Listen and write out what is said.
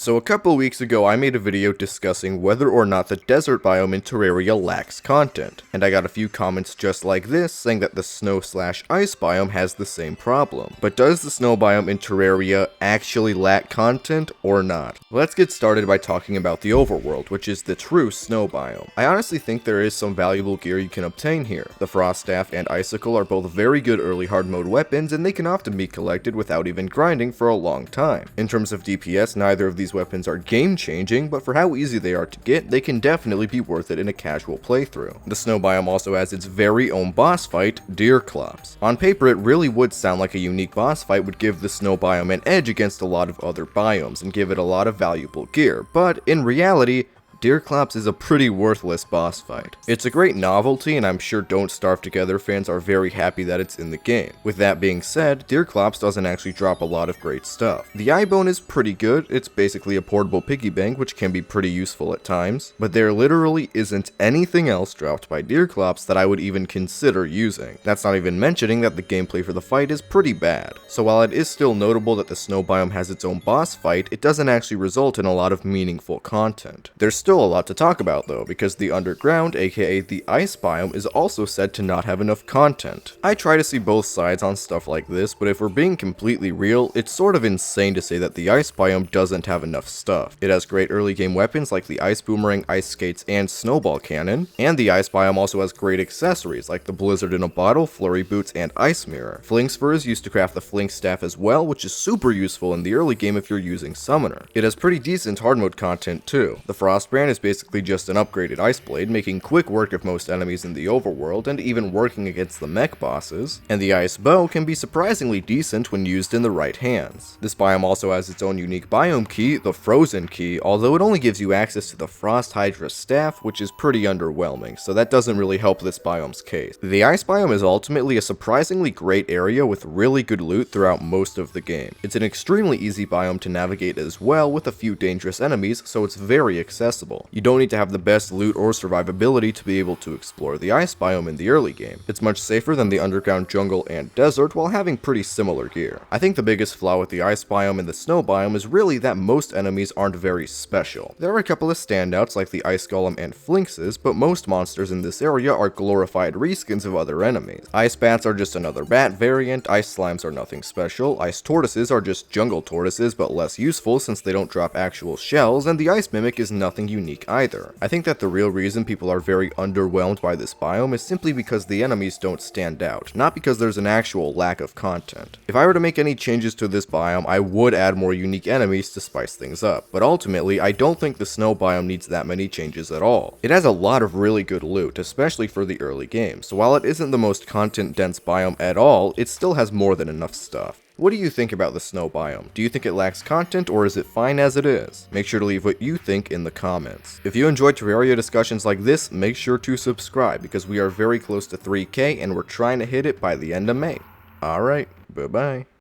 So a couple weeks ago I made a video discussing whether or not the desert biome in Terraria lacks content, and I got a few comments just like this saying that the snow/ice biome has the same problem. But does the snow biome in Terraria actually lack content or not? Let's get started by talking about the overworld, which is the true snow biome. I honestly think there is some valuable gear you can obtain here. The frost staff and icicle are both very good early hard mode weapons, and they can often be collected without even grinding for a long time. In terms of DPS, neither of these weapons are game-changing, but for how easy they are to get, they can definitely be worth it in a casual playthrough. The snow biome also has its very own boss fight, Deerclops. On paper, it really would sound like a unique boss fight would give the snow biome an edge against a lot of other biomes and give it a lot of valuable gear, but in reality, Deerclops is a pretty worthless boss fight. It's a great novelty, and I'm sure Don't Starve Together fans are very happy that it's in the game. With that being said, Deerclops doesn't actually drop a lot of great stuff. The eye bone is pretty good, it's basically a portable piggy bank which can be pretty useful at times, but there literally isn't anything else dropped by Deerclops that I would even consider using. That's not even mentioning that the gameplay for the fight is pretty bad. So while it is still notable that the snow biome has its own boss fight, it doesn't actually result in a lot of meaningful content. There's still a lot to talk about though, because the underground, aka the ice biome, is also said to not have enough content. I try to see both sides on stuff like this, but if we're being completely real, it's sort of insane to say that the ice biome doesn't have enough stuff. It has great early game weapons like the ice boomerang, ice skates, and snowball cannon, and the ice biome also has great accessories like the blizzard in a bottle, flurry boots, and ice mirror. Fling spur is used to craft the fling staff as well, which is super useful in the early game if you're using summoner. It has pretty decent hard mode content too. The frost brand is basically just an upgraded ice blade, making quick work of most enemies in the overworld and even working against the mech bosses, and the ice bow can be surprisingly decent when used in the right hands. This biome also has its own unique biome key, the frozen key, although it only gives you access to the frost hydra staff, which is pretty underwhelming, so that doesn't really help this biome's case. The ice biome is ultimately a surprisingly great area with really good loot throughout most of the game. It's an extremely easy biome to navigate as well, with a few dangerous enemies, so it's very accessible. You don't need to have the best loot or survivability to be able to explore the ice biome in the early game. It's much safer than the underground jungle and desert while having pretty similar gear. I think the biggest flaw with the ice biome and the snow biome is really that most enemies aren't very special. There are a couple of standouts like the ice golem and flinxes, but most monsters in this area are glorified reskins of other enemies. Ice bats are just another bat variant, ice slimes are nothing special, ice tortoises are just jungle tortoises but less useful since they don't drop actual shells, and the ice mimic is nothing unique either. I think that the real reason people are very underwhelmed by this biome is simply because the enemies don't stand out, not because there's an actual lack of content. If I were to make any changes to this biome, I would add more unique enemies to spice things up, but ultimately, I don't think the snow biome needs that many changes at all. It has a lot of really good loot, especially for the early game, so while it isn't the most content-dense biome at all, it still has more than enough stuff. What do you think about the snow biome? Do you think it lacks content, or is it fine as it is? Make sure to leave what you think in the comments. If you enjoy Terraria discussions like this, make sure to subscribe, because we are very close to 3K and we're trying to hit it by the end of May. Alright, bye bye.